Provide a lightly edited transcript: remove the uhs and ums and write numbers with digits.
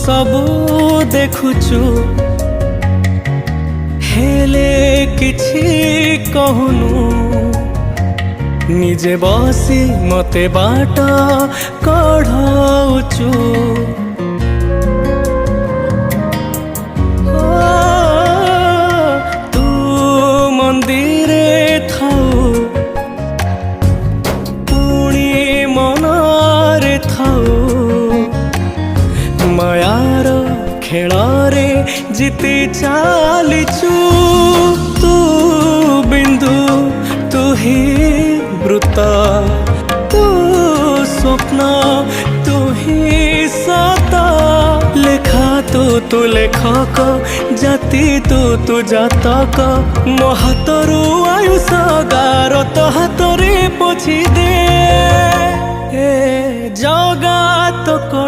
सबू देखुचु हेले किछि कहूनु निजे बसी मते बाट कढ़ाउचु तू मंदिरे थाऊ पुणी मनरे थाऊ मायार खेଳରେ जीति चालिचु तू बिंदु तू ही वृत्त तू स्वप्न तू ही सता लेखा तू लेखक जाति तू जातक मो हाथरू आयुष गार तो हाथरे पोछि दे जगा तो कला।